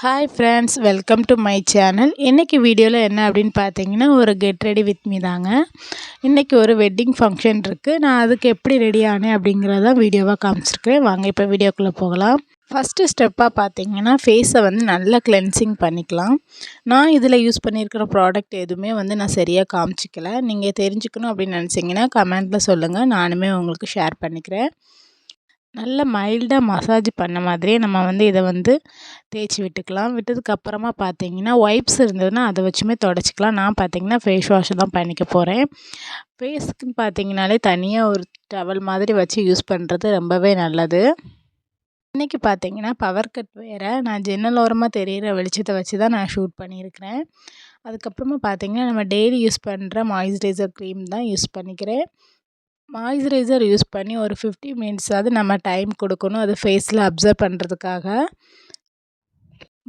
Hi friends, welcome to my channel. இன்றைக்கி வீடியோவில் என்ன அப்படின்னு பார்த்தீங்கன்னா, ஒரு கெட் ரெடி வித் மீ தாங்க. இன்றைக்கி ஒரு வெட்டிங் ஃபங்க்ஷன் இருக்குது. நான் அதுக்கு எப்படி ரெடி ஆனேன் அப்படிங்கிறத வீடியோவாக காமிச்சிருக்கேன். வாங்க இப்போ வீடியோக்குள்ளே போகலாம். ஃபஸ்ட்டு ஸ்டெப்பாக பார்த்தீங்கன்னா, ஃபேஸை நல்லா கிளென்சிங் பண்ணிக்கலாம். நான் இதில் யூஸ் பண்ணியிருக்கிற ப்ராடக்ட் எதுவுமே நான் சரியாக காமிச்சிக்கல. நீங்கள் தெரிஞ்சுக்கணும் அப்படின்னு நினச்சிங்கன்னா கமெண்ட்டில் சொல்லுங்கள், நானுமே உங்களுக்கு ஷேர் பண்ணிக்கிறேன். நல்ல மைல்டாக மசாஜ் பண்ண மாதிரியே நம்ம இதை தேய்ச்சி விட்டுக்கலாம். விட்டதுக்கப்புறமா பார்த்தீங்கன்னா, வைப்ஸ் இருந்ததுன்னா அதை வச்சுமே தொடச்சிக்கலாம். நான் பார்த்தீங்கன்னா ஃபேஸ் வாஷ் தான் பண்ணிக்க போகிறேன். ஃபேஸுக்குன்னு பார்த்தீங்கனாலே தனியாக ஒரு டவல் மாதிரி வச்சு யூஸ் பண்ணுறது ரொம்பவே நல்லது. இன்றைக்கி பார்த்தீங்கன்னா பவர் கட் வேறு. நான் ஜன்னல் ஓரமாக தெரிகிற வெளிச்சத்தை வச்சு தான் நான் ஷூட் பண்ணியிருக்கிறேன். அதுக்கப்புறமா பார்த்தீங்கன்னா, நம்ம டெய்லி யூஸ் பண்ணுற மாய்ஸ்சரைசர் க்ரீம் தான் யூஸ் பண்ணிக்கிறேன். மாய்ஸ்சரைசர் யூஸ் பண்ணி ஒரு 50 மினிட்ஸாவது நம்ம டைம் கொடுக்கணும், அது ஃபேஸில் அப்சர்வ் பண்ணுறதுக்காக.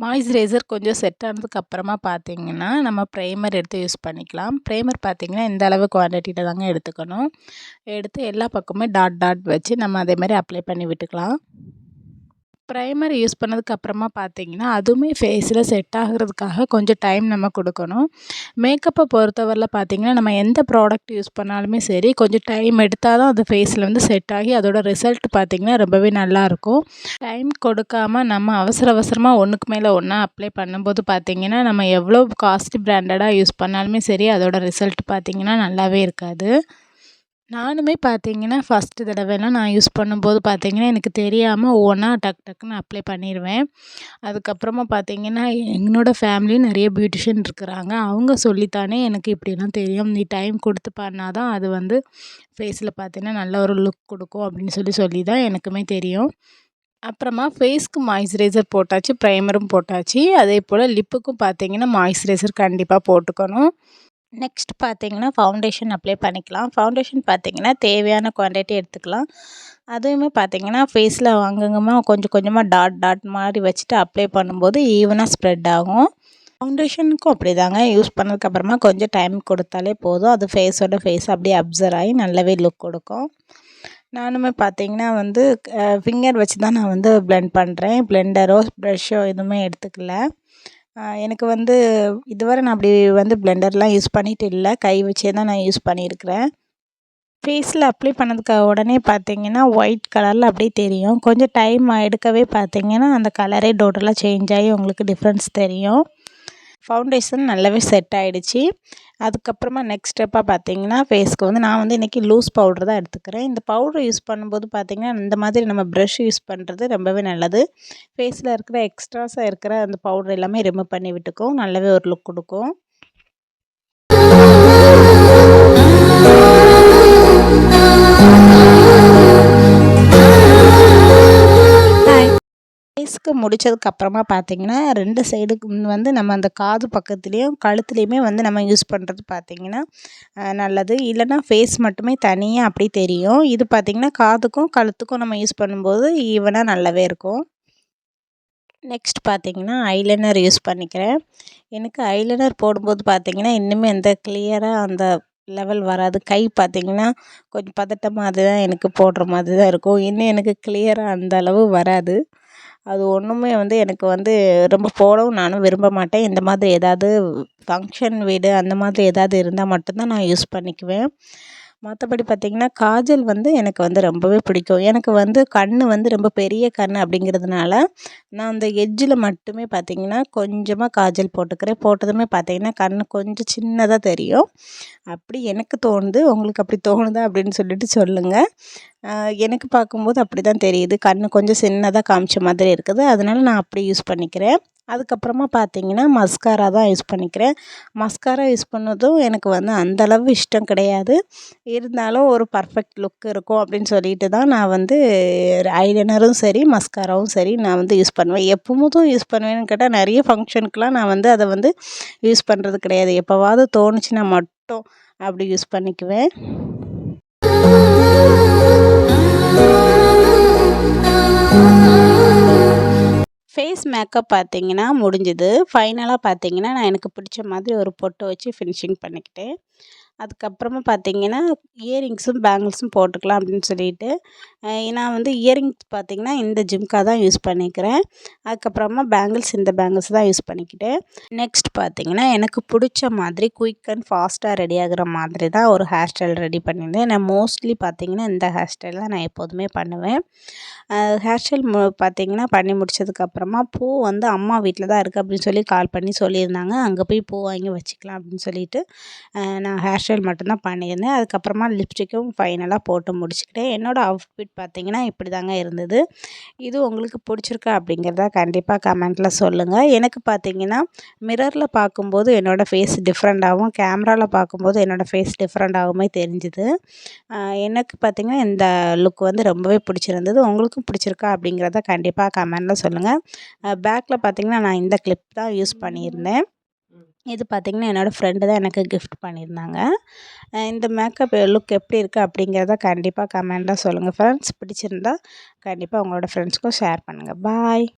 மாய்ஸ்சரைசர் கொஞ்சம் செட் ஆனதுக்கப்புறமா பார்த்தீங்கன்னா, நம்ம ப்ரைமர் எடுத்து யூஸ் பண்ணிக்கலாம். ப்ரைமர் பார்த்தீங்கன்னா இந்த அளவு குவான்டிட்டியில் தாங்க எடுத்துக்கணும். எடுத்து எல்லா பக்கமுமே டாட் டாட் வச்சு நம்ம அதே மாதிரி அப்ளை பண்ணி விட்டுக்கலாம். ப்ரைமர் யூஸ் பண்ணதுக்கப்புறமா பார்த்தீங்கன்னா, அதுவுமே ஃபேஸில் செட் ஆகிறதுக்காக கொஞ்சம் டைம் நம்ம கொடுக்கணும். மேக்கப்பை பொறுத்தவரையில் பார்த்தீங்கன்னா, நம்ம எந்த ப்ராடக்ட் யூஸ் பண்ணாலுமே சரி, கொஞ்சம் டைம் எடுத்தால் தான் அது ஃபேஸில் செட் ஆகி அதோட ரிசல்ட் பார்த்திங்கன்னா ரொம்பவே நல்லாயிருக்கும். டைம் கொடுக்காமல் நம்ம அவசரமாக ஒன்றுக்கு மேலே ஒன்றா அப்ளை பண்ணும்போது பார்த்திங்கன்னா, நம்ம எவ்வளோ காஸ்ட்லி பிராண்டடாக யூஸ் பண்ணாலுமே சரி, அதோட ரிசல்ட் பார்த்திங்கன்னா நல்லாவே இருக்காது. நானுமே பார்த்தீங்கன்னா ஃபஸ்ட்டு தடவைலாம் நான் யூஸ் பண்ணும்போது பார்த்தீங்கன்னா, எனக்கு தெரியாமல் ஒவ்வொன்றா டக்குன்னு அப்ளை பண்ணிடுவேன். அதுக்கப்புறமா பார்த்தீங்கன்னா, என்னோடய ஃபேமிலியும் நிறைய பியூட்டிஷியன் இருக்கிறாங்க. அவங்க சொல்லித்தானே எனக்கு இப்படிலாம் தெரியும். நீ டைம் கொடுத்து பண்ணா தான் அது ஃபேஸில் பார்த்தீங்கன்னா நல்ல ஒரு லுக் கொடுக்கும் அப்படின்னு சொல்லி தான் எனக்குமே தெரியும். அப்புறமா ஃபேஸ்க்கு மாய்ஸ்சரைசர் போட்டாச்சு, ப்ரைமரும் போட்டாச்சு. அதே போல் லிப்புக்கும் பார்த்தீங்கன்னா மாய்ஸ்சரைசர் கண்டிப்பாக போட்டுக்கணும். நெக்ஸ்ட் பார்த்தீங்கன்னா ஃபவுண்டேஷன் அப்ளை பண்ணிக்கலாம். ஃபவுண்டேஷன் பார்த்தீங்கன்னா தேவையான குவான்டிட்டி எடுத்துக்கலாம். அதுவுமே பார்த்தீங்கன்னா ஃபேஸில் அங்கங்கமாக கொஞ்சம் கொஞ்சமாக டாட் டாட் மாதிரி வச்சுட்டு அப்ளை பண்ணும்போது ஈவனாக ஸ்ப்ரெட் ஆகும். ஃபவுண்டேஷனுக்கும் அப்படி தாங்க. யூஸ் பண்ணதுக்கப்புறமா கொஞ்சம் டைம் கொடுத்தாலே போதும், அது ஃபேஸோட ஃபேஸ் அப்படியே அப்சர்வ் ஆகி நல்லாவே லுக் கொடுக்கும். நானுமே பார்த்தீங்கன்னா ஃபிங்கர் வச்சு தான் நான் பிளெண்ட் பண்ணுறேன். பிளெண்டரோ ப்ரஷ்ஷோ எதுவுமே எடுத்துக்கல. எனக்கு இதுவரை நான் அப்படி பிளெண்டர்லாம் யூஸ் பண்ணிட்டு இல்லை. கை வச்சே தான் நான் யூஸ் பண்ணியிருக்கிறேன். ஃபேஸில் அப்ளை பண்ணதுக்கு உடனே பார்த்தீங்கன்னா ஒயிட் கலரில் அப்படியே தெரியும். கொஞ்சம் டைம் எடுக்கவே பார்த்தீங்கன்னா அந்த கலரே டோட்டலாக சேஞ்ச் ஆகி உங்களுக்கு டிஃப்ரென்ஸ் தெரியும். ஃபவுண்டேஷன் நல்லாவே செட் ஆகிடுச்சு. அதுக்கப்புறமா நெக்ஸ்ட் ஸ்டெப்பாக பார்த்தீங்கன்னா ஃபேஸ்க்கு நான் இன்றைக்கி லூஸ் பவுடர் தான் எடுத்துக்கிறேன். இந்த பவுடர் யூஸ் பண்ணும்போது பார்த்திங்கன்னா இந்த மாதிரி நம்ம ப்ரஷ் யூஸ் பண்ணுறது ரொம்பவே நல்லது. ஃபேஸில் இருக்கிற எக்ஸ்ட்ராஸாக இருக்கிற அந்த பவுடர் எல்லாமே ரிமூவ் பண்ணி விட்டுக்கும், நல்லாவே ஒரு லுக் கொடுக்கும். ஃபேஸ்க்கு முடித்ததுக்கப்புறமா பார்த்தீங்கன்னா 2 சைடுக்கு நம்ம அந்த காது பக்கத்துலேயும் கழுத்துலேயுமே நம்ம யூஸ் பண்ணுறது பார்த்திங்கன்னா நல்லது. இல்லைன்னா ஃபேஸ் மட்டுமே தனியாக அப்படி தெரியும். இது பார்த்திங்கன்னா காதுக்கும் கழுத்துக்கும் நம்ம யூஸ் பண்ணும்போது ஈவனாக நல்லாவே இருக்கும். நெக்ஸ்ட் பார்த்திங்கன்னா ஐலைனர் யூஸ் பண்ணிக்கிறேன். எனக்கு ஐலைனர் போடும்போது பார்த்திங்கன்னா இன்னுமே அந்த கிளியராக அந்த லெவல் வராது. கை பார்த்திங்கன்னா கொஞ்சம் பதட்டமாக தான் எனக்கு போடுற மாதிரி தான் இருக்கும். இன்னும் எனக்கு கிளியராக அந்த அளவு வராது. அது ஒன்றுமே எனக்கு ரொம்ப போடவும் நானும் விரும்ப மாட்டேன். இந்த மாதிரி ஏதாவது ஃபங்க்ஷன் வீடு அந்த மாதிரி ஏதாவது இருந்தால் மட்டும்தான் நான் யூஸ் பண்ணிக்குவேன். மற்றபடி பார்த்திங்கன்னா காஜல் எனக்கு ரொம்பவே பிடிக்கும். எனக்கு கண் ரொம்ப பெரிய கண் அப்படிங்கிறதுனால நான் அந்த எட்ஜில் மட்டுமே பார்த்திங்கன்னா கொஞ்சமாக காஜல் போட்டுக்கிறேன். போட்டதுமே பார்த்திங்கன்னா கண் கொஞ்சம் சின்னதாக தெரியும். அப்படி எனக்கு தோணுது. உங்களுக்கு அப்படி தோணுதா அப்படின்னு சொல்லிட்டு சொல்லுங்கள். எனக்கு பார்க்கும்போது அப்படி தான் தெரியுது. கண் கொஞ்சம் சின்னதாக காமிச்ச மாதிரி இருக்குது. அதனால் நான் அப்படி யூஸ் பண்ணிக்கிறேன். அதுக்கப்புறமா பார்த்தீங்கன்னா மஸ்காரா தான் யூஸ் பண்ணிக்கிறேன். மஸ்காரா யூஸ் பண்ணதும் எனக்கு அந்தளவு இஷ்டம் கிடையாது. இருந்தாலும் ஒரு பர்ஃபெக்ட் லுக் இருக்கும் அப்படின்னு சொல்லிட்டு தான் நான் ஐலைனரும் சரி மஸ்காராவும் சரி நான் யூஸ் பண்ணுவேன். எப்போதும் யூஸ் பண்ணுவேன்னு கேட்டால் நிறைய ஃபங்க்ஷனுக்கெலாம் நான் அதை யூஸ் பண்ணுறது கிடையாது. எப்போவாவது தோணுச்சுன்னா மட்டும் அப்படி யூஸ் பண்ணிக்குவேன். ஃபேஸ் மேக்கப் பார்த்தீங்கன்னா முடிஞ்சுது. ஃபைனலாக பார்த்தீங்கன்னா நான் எனக்கு பிடிச்ச மாதிரி ஒரு பொட்டு வச்சு ஃபினிஷிங் பண்ணிக்கிட்டேன். அதுக்கப்புறமா பார்த்தீங்கன்னா, இயரிங்ஸும், பேங்கிள்ஸும் போட்டுக்கலாம் அப்படின்னு சொல்லிட்டு, நான் வந்து இயரிங்ஸ் பார்த்தீங்கன்னா, இந்த ஜிம்கா தான் யூஸ் பண்ணிக்கிறேன். அதுக்கப்புறமா பேங்கிள்ஸ் இந்த பேங்கிள்ஸ் தான் யூஸ் பண்ணிக்கிட்டேன். நெக்ஸ்ட் பார்த்தீங்கன்னா, எனக்கு பிடிச்ச மாதிரி குயிக் அண்ட் ஃபாஸ்ட்டாக ரெடி ஆகுற மாதிரி தான் ஒரு ஹேர் ஸ்டைல் ரெடி பண்ணியிருந்தேன். நான் மோஸ்ட்லி பார்த்தீங்கன்னா, இந்த ஹேர் ஸ்டைல் தான் நான் எப்போதுமே பண்ணுவேன். ஹேர் ஸ்டைல் பார்த்தீங்கன்னா, பண்ணி முடிச்சதுக்கப்புறமா பூ வந்து அம்மா வீட்டில் தான் இருக்குது அப்படின்னு சொல்லி கால் பண்ணி சொல்லியிருந்தாங்க. அங்கே போய் பூ வாங்கி வச்சுக்கலாம் அப்படின்னு சொல்லிட்டு, நான் ஹேர் ஸ்டைல் மட்டும்தான் பண்ணியிருந்தேன். அதுக்கப்புறமா லிப்ஸ்டிக்கும் ஃபைனலாக போட்டு முடிச்சுக்கிட்டேன். என்னோடய அவுட்ஃபிட் பார்த்தீங்கன்னா, இப்படி தாங்க இருந்தது. இது உங்களுக்கு பிடிச்சிருக்கா அப்படிங்கிறத கண்டிப்பாக கமெண்ட்டில் சொல்லுங்கள். எனக்கு பார்த்தீங்கன்னா, மிரரில் பார்க்கும்போது என்னோடய ஃபேஸ் டிஃப்ரெண்ட்டாகவும், கேமராவில் பார்க்கும்போது என்னோடய ஃபேஸ் டிஃப்ரெண்ட்டாகவுமே தெரிஞ்சுது. எனக்கு பார்த்தீங்கன்னா, இந்த லுக் வந்து ரொம்பவே பிடிச்சிருந்தது. உங்களுக்கும் பிடிச்சிருக்கா அப்படிங்கிறத கண்டிப்பாக கமெண்ட்டில் சொல்லுங்கள். பேக்கில் பார்த்தீங்கன்னா, நான் இந்த கிளிப் தான் யூஸ் பண்ணியிருந்தேன். இது பார்த்திங்கன்னா, என்னோடய ஃப்ரெண்டு தான் எனக்கு கிஃப்ட் பண்ணியிருந்தாங்க. இந்த மேக்கப் லுக் எப்படி இருக்குது அப்படிங்கிறத கண்டிப்பாக கமெண்ட்டில் சொல்லுங்கள் ஃப்ரெண்ட்ஸ். பிடிச்சிருந்தா கண்டிப்பாக உங்களோட ஃப்ரெண்ட்ஸ்க்கும் ஷேர் பண்ணுங்கள். பாய்.